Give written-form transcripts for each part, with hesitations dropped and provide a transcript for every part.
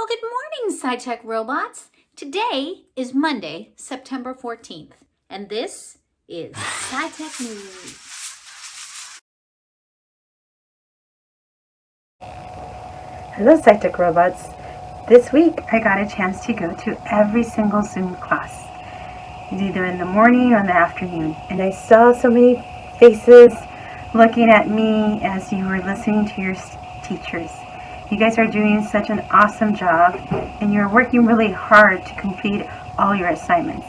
Well, good morning, SciTech robots. Today is Monday, September 14th, and this is SciTech News. Hello, SciTech robots. This week, I got a chance to go to every single Zoom class. It's either in the morning or in the afternoon. And I saw so many faces looking at me as you were listening to your teachers. You guys are doing such an awesome job, and you're working really hard to complete all your assignments.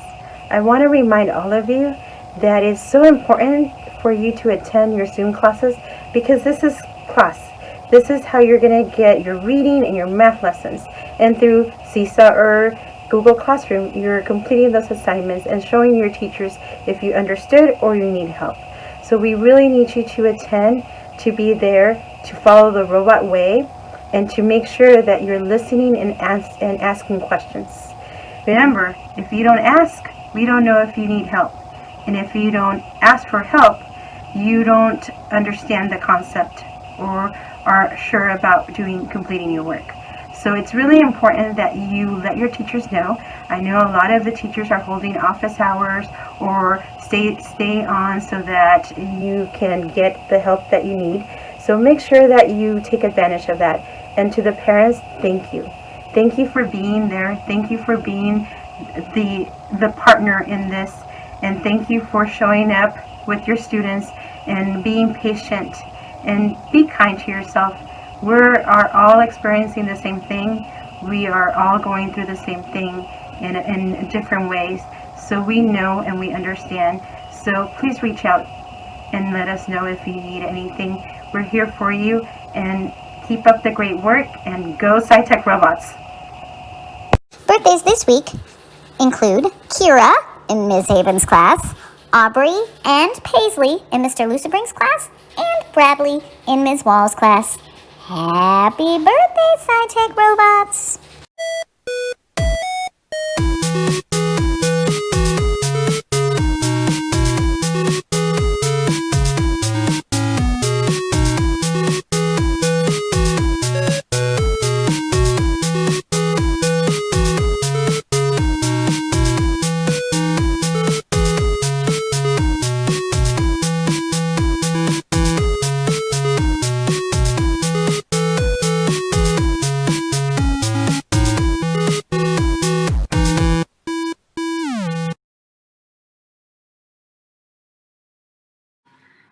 I want to remind all of you that it's so important for you to attend your Zoom classes because this is class. This is how you're going to get your reading and your math lessons. And through Seesaw or Google Classroom, you're completing those assignments and showing your teachers if you understood or you need help. So we really need you to attend, to be there, to follow the robot way, and to make sure that you're listening and asking questions. Remember, if you don't ask, we don't know if you need help. And if you don't ask for help, you don't understand the concept or are sure about completing your work. So it's really important that you let your teachers know. I know a lot of the teachers are holding office hours or stay on so that you can get the help that you need. So make sure that you take advantage of that. And to the parents, thank you. Thank you for being there. Thank you for being the partner in this. And thank you for showing up with your students and being patient. And be kind to yourself. We are all experiencing the same thing. We are all going through the same thing in different ways. So we know and we understand. So please reach out and let us know if you need anything. We're here for you, and keep up the great work, and go SciTech robots. Birthdays this week include Kira in Ms. Haven's class, Aubrey and Paisley in Mr. Lucebrink's class, and Bradley in Ms. Wall's class. Happy birthday, SciTech robots!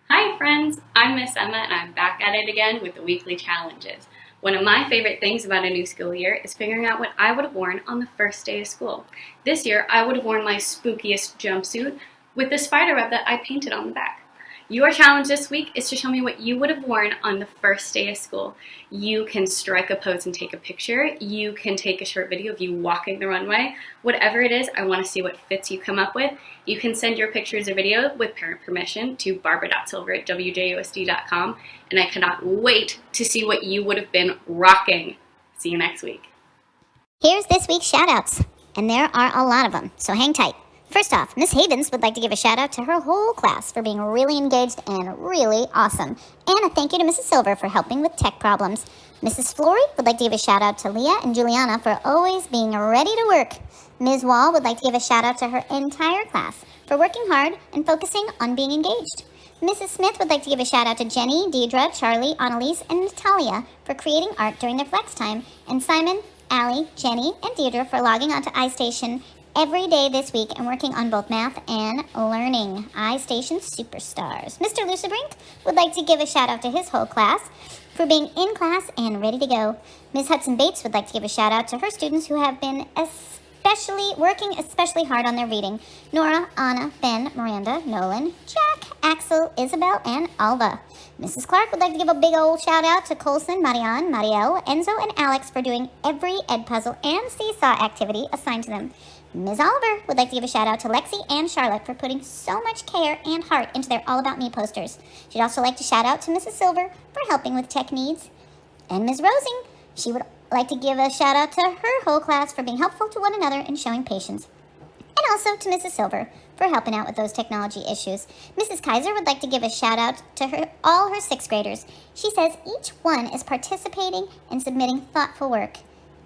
Hi friends, I'm Miss Emma and I'm back at it again with the weekly challenges. One of my favorite things about a new school year is figuring out what I would have worn on the first day of school. This year I would have worn my spookiest jumpsuit with the spider web that I painted on the back. Your challenge this week is to show me what you would have worn on the first day of school. You can strike a pose and take a picture. You can take a short video of you walking the runway. Whatever it is, I want to see what fits you come up with. You can send your pictures or video with parent permission to barbara.silver@wjusd.com, and I cannot wait to see what you would have been rocking. See you next week. Here's this week's shout-outs, and there are a lot of them, so hang tight. First off, Miss Havens would like to give a shout-out to her whole class for being really engaged and really awesome. And a thank you to Mrs. Silver for helping with tech problems. Mrs. Flory would like to give a shout-out to Leah and Juliana for always being ready to work. Ms. Wall would like to give a shout-out to her entire class for working hard and focusing on being engaged. Mrs. Smith would like to give a shout-out to Jenny, Deidre, Charlie, Annalise, and Natalia for creating art during their flex time, and Simon, Allie, Jenny, and Deidre for logging onto iStation every day this week and working on both math and learning. iStation superstars. Mr. Lucebrink would like to give a shout out to his whole class for being in class and ready to go. Ms. Hudson Bates would like to give a shout out to her students who have been working especially hard on their reading. Nora, Anna, Ben, Miranda, Nolan, Jack, Axel, Isabel, and Alva. Mrs. Clark would like to give a big old shout out to Colson, Marianne, Marielle, Enzo, and Alex for doing every Ed puzzle and seesaw activity assigned to them. Ms. Oliver would like to give a shout out to Lexi and Charlotte for putting so much care and heart into their All About Me posters. She'd also like to shout out to Mrs. Silver for helping with tech needs. And Ms. Rosing, she would like to give a shout out to her whole class for being helpful to one another and showing patience. And also to Mrs. Silver for helping out with those technology issues. Mrs. Kaiser would like to give a shout out to all her 6th graders. She says each one is participating and submitting thoughtful work.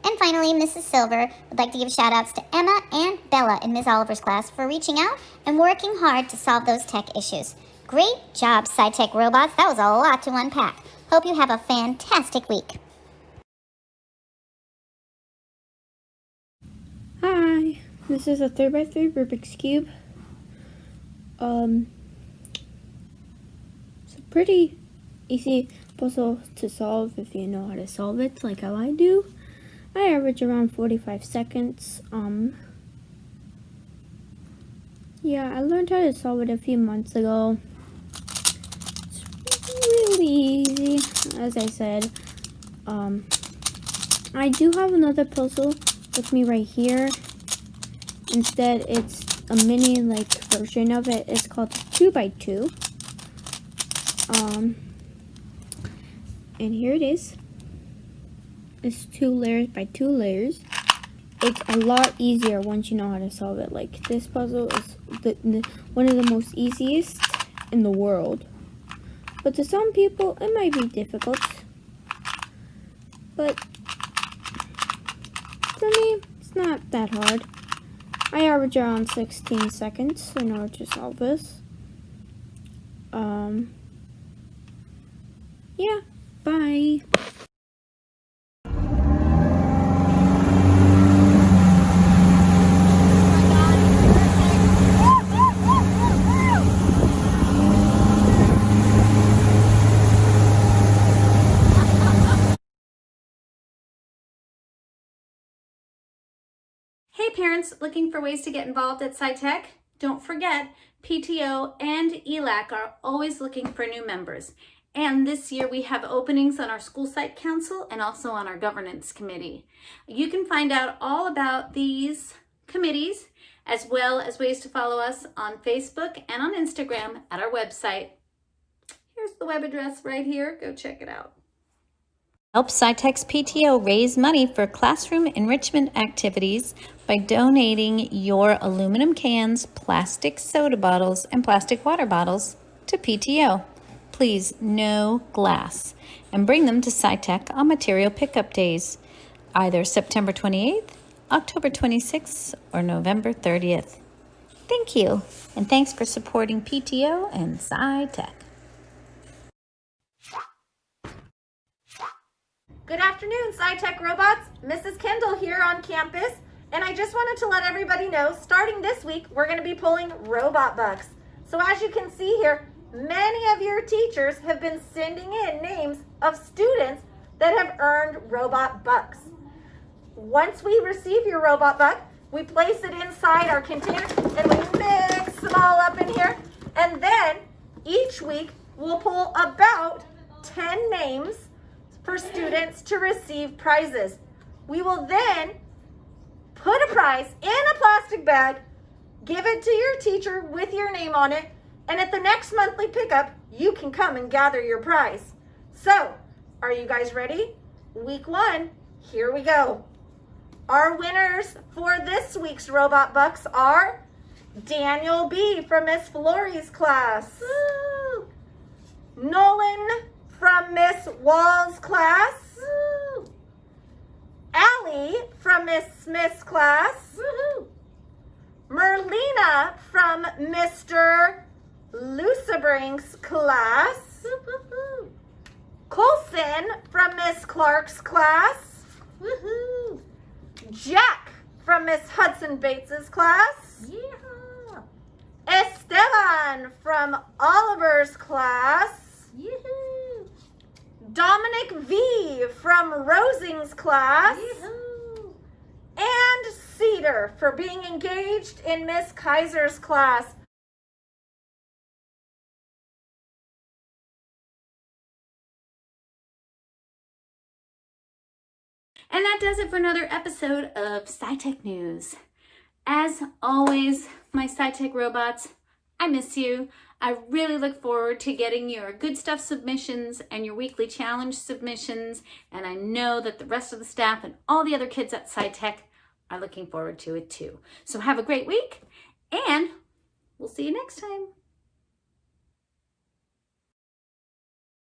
And finally, Mrs. Silver would like to give shout outs to Emma and Bella in Ms. Oliver's class for reaching out and working hard to solve those tech issues. Great job, SciTech robots. That was a lot to unpack. Hope you have a fantastic week. Hi, this is a 3x3 Rubik's Cube. It's a pretty easy puzzle to solve if you know how to solve it, like how I do. I average around 45 seconds. Yeah, I learned how to solve it a few months ago. It's really easy, as I said. I do have another puzzle with me right here. Instead, it's a mini version of it. It's called 2x2. And here it is. It's 2 layers by 2 layers. It's a lot easier once you know how to solve it. Like, this puzzle is one of the most easiest in the world. But to some people, it might be difficult. But for me, it's not that hard. I average around 16 seconds in order to solve this. Yeah, bye. Hey parents, looking for ways to get involved at SciTech? Don't forget, PTO and ELAC are always looking for new members. And this year we have openings on our school site council and also on our governance committee. You can find out all about these committees as well as ways to follow us on Facebook and on Instagram at our website. Here's the web address right here. Go check it out. Help SciTech's PTO raise money for classroom enrichment activities by donating your aluminum cans, plastic soda bottles, and plastic water bottles to PTO. Please, no glass. And bring them to SciTech on material pickup days, either September 28th, October 26th, or November 30th. Thank you, and thanks for supporting PTO and SciTech. Good afternoon, SciTech robots. Mrs. Kendall here on campus, and I just wanted to let everybody know, starting this week, we're going to be pulling robot bucks. So as you can see here, many of your teachers have been sending in names of students that have earned robot bucks. Once we receive your robot buck, we place it inside our container and we mix them all up in here. And then each week we'll pull about 10 names for students to receive prizes. We will then put a prize in a plastic bag, give it to your teacher with your name on it, and at the next monthly pickup, you can come and gather your prize. So, are you guys ready? Week 1, here we go. Our winners for this week's Robot Bucks are Daniel B. from Miss Florey's class. Woo! Nolan from Miss Wall's class. Woo! Allie from Miss Smith's class. Woo-hoo! Merlina from Mr. Lucebrink's class. Woo-hoo! Colson from Miss Clark's class. Woo-hoo! Jack from Miss Hudson Bates's class. Yeah. Esteban from Oliver's class. Yoo-hoo. Dominic V from Rosing's class. Yoo-hoo. And Cedar for being engaged in Miss Kaiser's class. And that does it for another episode of SciTech News. As always, my SciTech robots, I miss you. I really look forward to getting your good stuff submissions and your weekly challenge submissions. And I know that the rest of the staff and all the other kids at SciTech are looking forward to it too. So have a great week, and we'll see you next time.